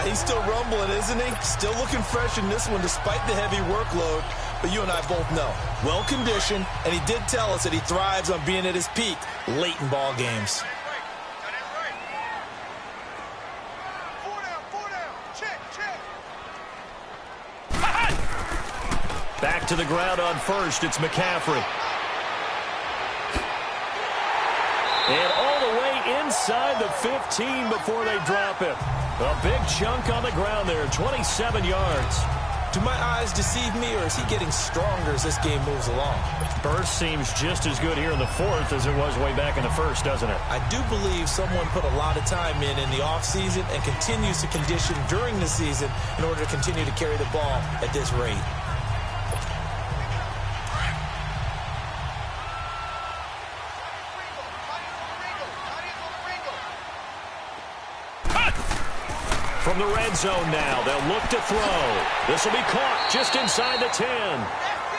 He's still rumbling, isn't he? Still looking fresh in this one despite the heavy workload. But you and I both know, well-conditioned, and he did tell us that he thrives on being at his peak late in ball games. Back to the ground on first. It's McCaffrey. And all the way inside the 15 before they drop it. A big chunk on the ground there, 27 yards. Do my eyes deceive me, or is he getting stronger as this game moves along? Burst seems just as good here in the 4th as it was way back in the 1st, doesn't it? I do believe someone put a lot of time in the offseason and continues to condition during the season in order to continue to carry the ball at this rate. From the red zone now, they'll look to throw. This will be caught just inside the 10.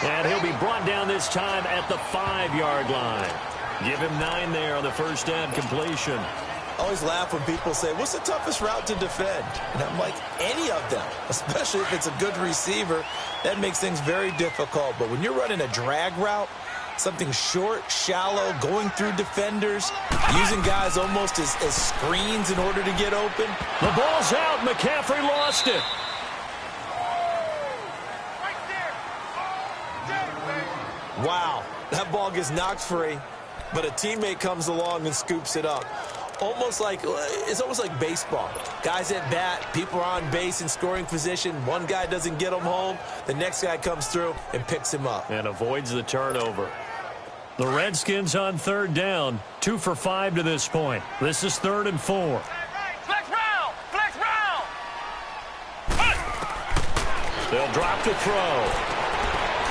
And he'll be brought down this time at the 5-yard line. Give him 9 there on the first down completion. I always laugh when people say, what's the toughest route to defend? And I'm like, any of them, especially if it's a good receiver. That makes things very difficult. But when you're running a drag route, something short, shallow, going through defenders, using guys almost as screens in order to get open. The ball's out. McCaffrey lost it. Wow, that ball gets knocked free, but a teammate comes along and scoops it up. It's almost like baseball. Guys at bat, people are on base in scoring position. One guy doesn't get him home. The next guy comes through and picks him up. And avoids the turnover. The Redskins on 3rd down, 2 for 5 to this point. This is 3rd and 4. Flex round! Flex round! They'll drop to throw.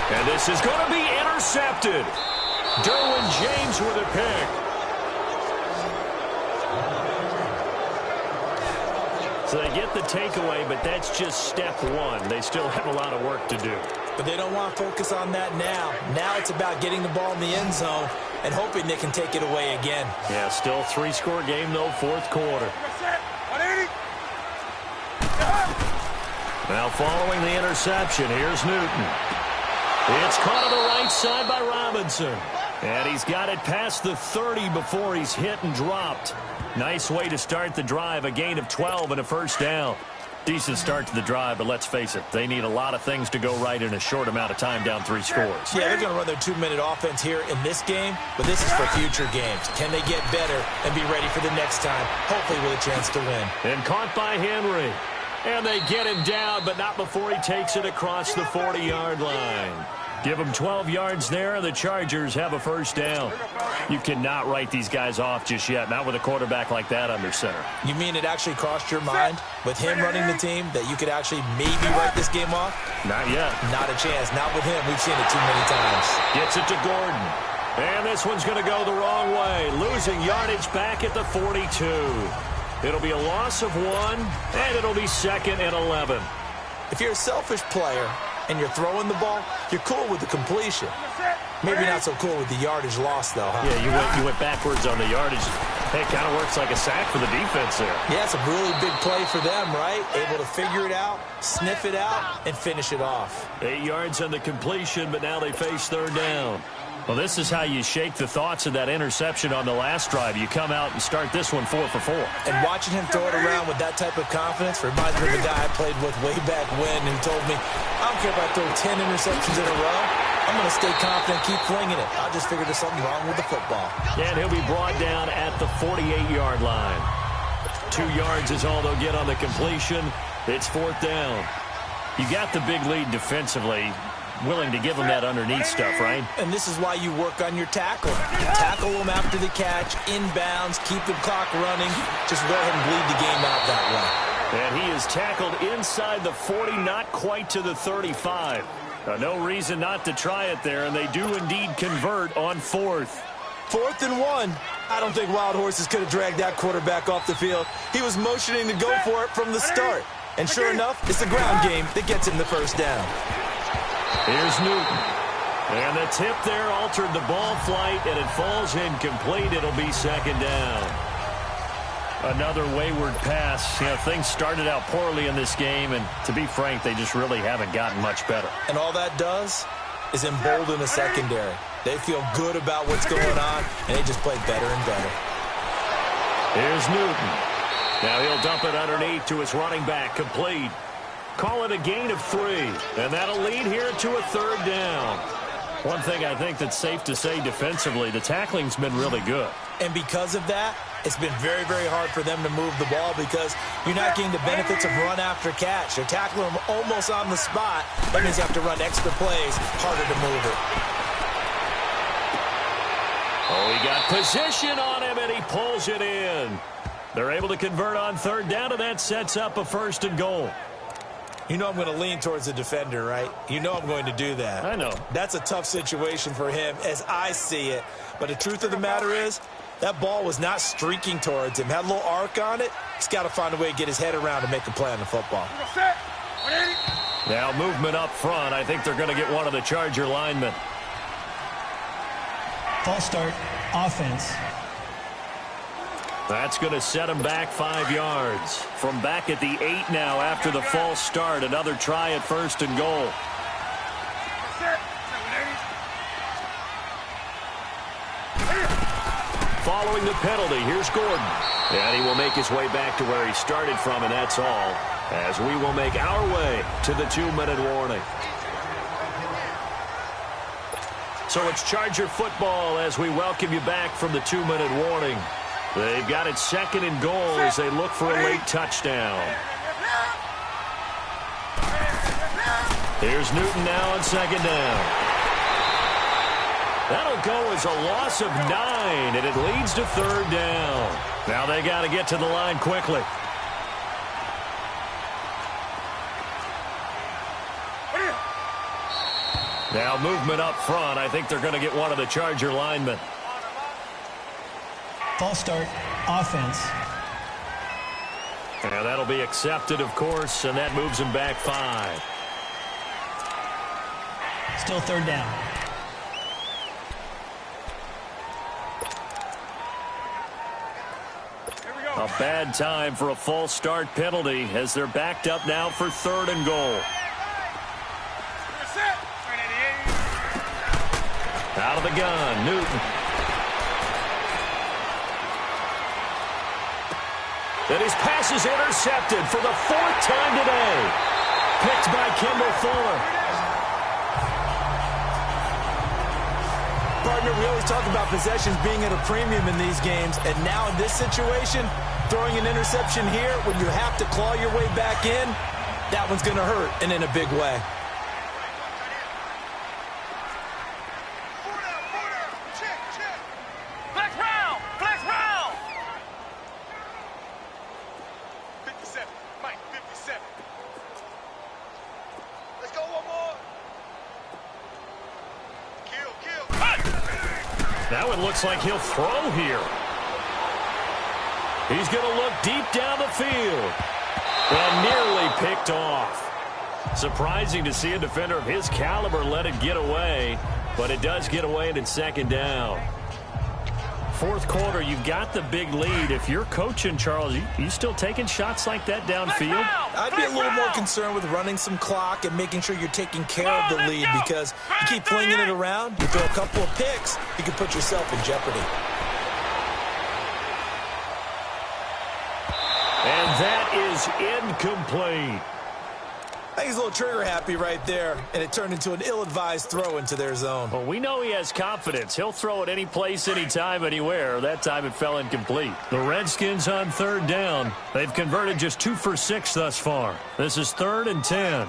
And this is going to be intercepted. Derwin James with a pick. So they get the takeaway, but that's just step 1. They still have a lot of work to do. But they don't want to focus on that now. Now it's about getting the ball in the end zone and hoping they can take it away again. Yeah, still 3-score game, though, 4th quarter. Now following the interception, here's Newton. It's caught on the right side by Robinson. And he's got it past the 30 before he's hit and dropped. Nice way to start the drive, a gain of 12 and a first down. Decent start to the drive, but let's face it, they need a lot of things to go right in a short amount of time, down 3 scores. Yeah, they're going to run their 2-minute offense here in this game, but this is for future games. Can they get better and be ready for the next time, hopefully with a chance to win? And caught by Henry. And they get him down, but not before he takes it across the 40-yard line. Give them 12 yards there, and the Chargers have a first down. You cannot write these guys off just yet, not with a quarterback like that under center. You mean it actually crossed your mind with him running the team that you could actually maybe write this game off? Not yet. Not a chance. Not with him. We've seen it too many times. Gets it to Gordon. And this one's going to go the wrong way. Losing yardage back at the 42. It'll be a loss of 1, and it'll be 2nd and 11. If you're a selfish player and you're throwing the ball, you're cool with the completion. Maybe not so cool with the yardage loss, though, huh? Yeah, you went backwards on the yardage. Hey, it kind of works like a sack for the defense there. Yeah, it's a really big play for them, right? Able to figure it out, sniff it out, and finish it off. 8 yards on the completion, but now they face 3rd down. Well, this is how you shake the thoughts of that interception on the last drive. You come out and start this one 4 for 4. And watching him throw it around with that type of confidence reminds me of a guy I played with way back when who told me, I don't care if I throw 10 interceptions in a row. I'm going to stay confident, keep flinging it. I just figured there's something wrong with the football. And he'll be brought down at the 48-yard line. 2 yards is all they'll get on the completion. It's 4th down. You got the big lead defensively. Willing to give them that underneath stuff, right? And this is why you work on your tackle. You tackle them after the catch, inbounds, keep the clock running. Just go ahead and bleed the game out that way. And he is tackled inside the 40, not quite to the 35. No reason not to try it there, and they do indeed convert on 4th. 4th and 1. I don't think Wild Horses could have dragged that quarterback off the field. He was motioning to go for it from the start. And sure enough, it's the ground game that gets him the first down. Here's Newton. And the tip there altered the ball flight, and it falls incomplete. It'll be 2nd down. Another wayward pass. You know, things started out poorly in this game, and to be frank, they just really haven't gotten much better. And all that does is embolden the secondary. They feel good about what's going on, and they just play better and better. Here's Newton. Now he'll dump it underneath to his running back, complete. Call it a gain of 3, and that'll lead here to a 3rd down. One thing I think that's safe to say defensively, the tackling's been really good. And because of that, it's been very, very hard for them to move the ball because you're not getting the benefits of run after catch. You're tackling them almost on the spot. That means you have to run extra plays, harder to move it. Oh, he got position on him, and he pulls it in. They're able to convert on 3rd down, and that sets up a 1st and goal. You know I'm going to lean towards the defender, right? You know I'm going to do that. I know. That's a tough situation for him as I see it. But the truth of the matter is, that ball was not streaking towards him. Had a little arc on it. He's got to find a way to get his head around and make a play on the football. Now movement up front. I think they're going to get one of the Charger linemen. False start, offense. That's going to set him back 5 yards. From back at the 8 now after the false start. Another try at 1st and goal. Following the penalty, here's Gordon. And he will make his way back to where he started from, and that's all. As we will make our way to the 2-minute warning. So it's Charger football as we welcome you back from the 2-minute warning. They've got it 2nd and goal as they look for a late touchdown. Here's Newton now on 2nd down. That'll go as a loss of 9, and it leads to 3rd down. Now they got to get to the line quickly. Now movement up front. I think they're going to get one of the Charger linemen. False start, offense. And that'll be accepted, of course, and that moves him back 5. Still 3rd down. A bad time for a false start penalty as they're backed up now for 3rd and goal. Out of the gun, Newton. And his pass is intercepted for the 4th time today. Picked by Kendall Fuller. Partner, we always talk about possessions being at a premium in these games, and now in this situation, throwing an interception here when you have to claw your way back in, that one's going to hurt, and in a big way. That one looks like he'll throw here. He's going to look deep down the field. And nearly picked off. Surprising to see a defender of his caliber let it get away. But it does get away and it's 2nd down. 4th quarter, you've got the big lead. If you're coaching, Charles, you still taking shots like that downfield? I'd be a little more concerned with running some clock and making sure you're taking care of the lead, because you keep flinging it around, you throw a couple of picks, you can put yourself in jeopardy. And that is incomplete. I think he's a little trigger happy right there, and it turned into an ill-advised throw into their zone. Well, we know he has confidence. He'll throw it any place, anytime, anywhere. That time it fell incomplete. The Redskins on 3rd down. They've converted just 2 for 6 thus far. This is 3rd and 10.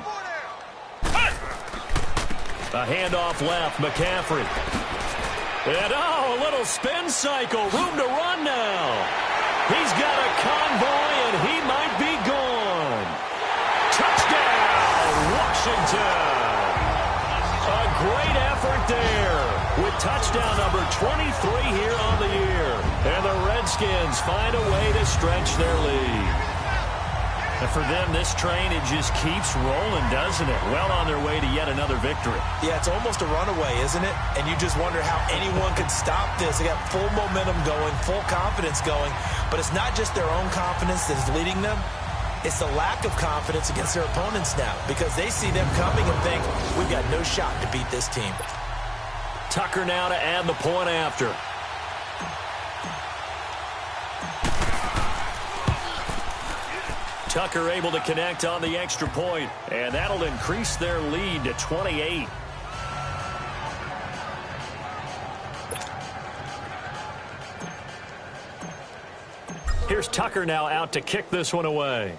A handoff left, McCaffrey. And a little spin cycle. Room to run now. He's got a convoy, and he might be gone. Touchdown, Washington. A great effort there with touchdown number 23 here on the year. And the Redskins find a way to stretch their lead. And for them, this train, it just keeps rolling, doesn't it? Well on their way to yet another victory. Yeah, it's almost a runaway, isn't it? And you just wonder how anyone could stop this. They got full momentum going, full confidence going. But it's not just their own confidence that is leading them. It's the lack of confidence against their opponents now, because they see them coming and think, we've got no shot to beat this team. Tucker now to add the point after. Tucker able to connect on the extra point, and that'll increase their lead to 28. Here's Tucker now out to kick this one away.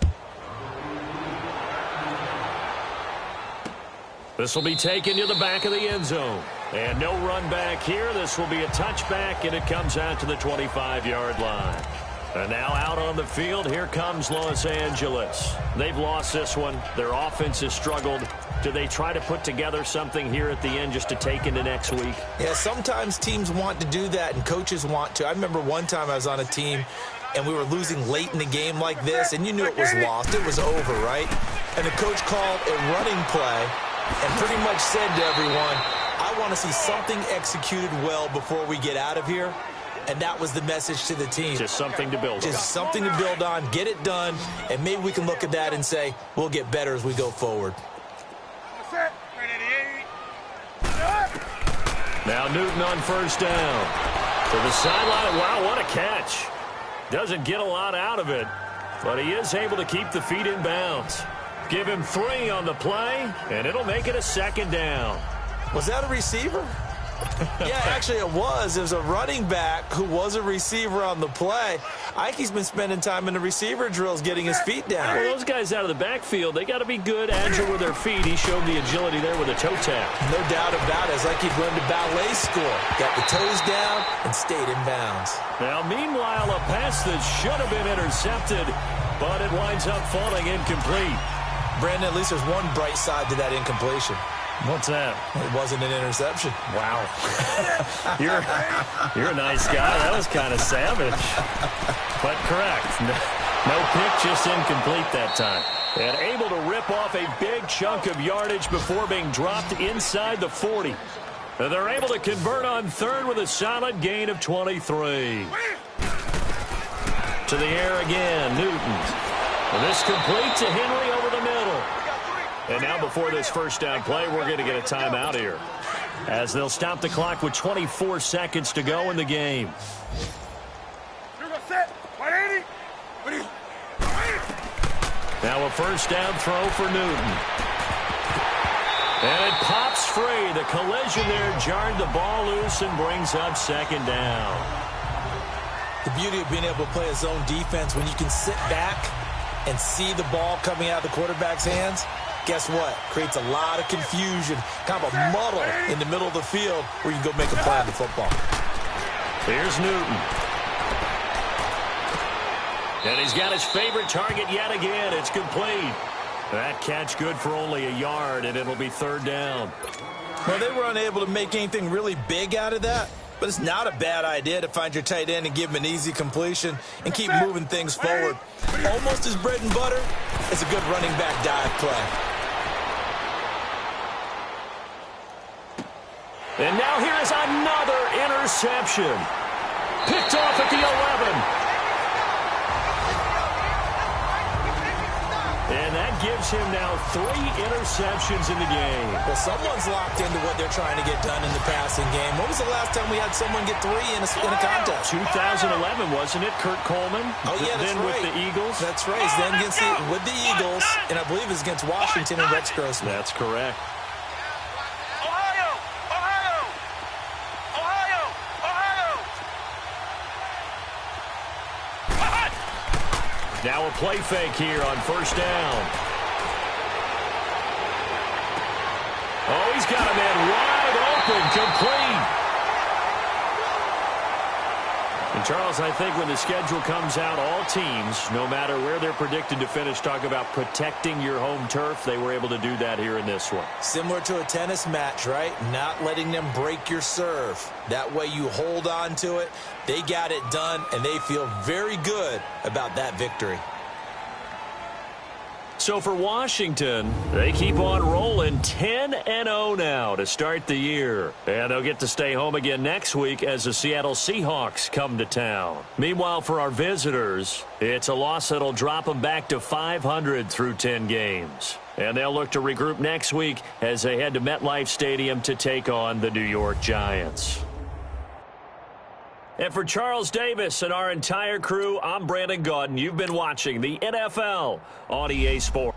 This will be taken to the back of the end zone. And no run back here. This will be a touchback, and it comes out to the 25-yard line. And now out on the field, here comes Los Angeles. They've lost this one. Their offense has struggled. Do they try to put together something here at the end just to take into next week? Yeah, sometimes teams want to do that and coaches want to. I remember one time I was on a team and we were losing late in the game like this, and you knew it was lost. It was over, right? and the coach called a running play and pretty much said to everyone, I want to see something executed well before we get out of here. And that was the message to the team. Just something to build on. Just something to build on, get it done, and maybe we can look at that and say, we'll get better as we go forward. Now Newton on first down. To the sideline. Wow, what a catch. Doesn't get a lot out of it, but he is able to keep the feet in bounds. Give him 3 on the play, and it'll make it a second down. Was that a receiver? Yeah, actually it was. It was a running back who was a receiver on the play. I think he's been spending time in the receiver drills getting his feet down. Well, those guys out of the backfield, they got to be good, agile with their feet. He showed the agility there with a toe tap. No doubt about it. It's like he'd run to ballet school. Got the toes down and stayed in bounds. Now, meanwhile, a pass that should have been intercepted, but it winds up falling incomplete. Brandon, at least there's one bright side to that incompletion. What's that? It wasn't an interception. Wow. You're a nice guy. That was kind of savage. But correct. No pick, just incomplete that time. And able to rip off a big chunk of yardage before being dropped inside the 40. And they're able to convert on third with a solid gain of 23. To the air again, Newton. And this complete to Henry over the middle. And now before this first down play, we're going to get a timeout here, as they'll stop the clock with 24 seconds to go in the game. Now a first down throw for Newton. And it pops free. The collision there jarred the ball loose and brings up second down. The beauty of being able to play a zone defense when you can sit back and see the ball coming out of the quarterback's hands. Guess what? Creates a lot of confusion, kind of a muddle in the middle of the field where you can go make a play on the football. Here's Newton. And he's got his favorite target yet again. It's complete. That catch good for only a yard, and it'll be third down. Well, they were unable to make anything really big out of that, but it's not a bad idea to find your tight end and give him an easy completion and keep moving things forward. Almost as bread and butter as a good running back dive play. And now here is another interception. Picked off at the 11. And that gives him now 3 interceptions in the game. Well, someone's locked into what they're trying to get done in the passing game. When was the last time we had someone get 3 in a contest? 2011, wasn't it? Kurt Coleman? Oh, yeah, that's then right. With the Eagles? That's right. Then with the Eagles, and I believe it's against Washington and Rex Grossman. That's correct. Now a play fake here on first down. Oh, he's got a man wide open, complete. And, Charles, I think when the schedule comes out, all teams, no matter where they're predicted to finish, talk about protecting your home turf. They were able to do that here in this one. Similar to a tennis match, right? Not letting them break your serve. That way you hold on to it. They got it done, and they feel very good about that victory. So for Washington, they keep on rolling 10-0 now to start the year. And they'll get to stay home again next week as the Seattle Seahawks come to town. Meanwhile, for our visitors, it's a loss that'll drop them back to 500 through 10 games. And they'll look to regroup next week as they head to MetLife Stadium to take on the New York Giants. And for Charles Davis and our entire crew, I'm Brandon Gaudin. You've been watching the NFL on EA Sports.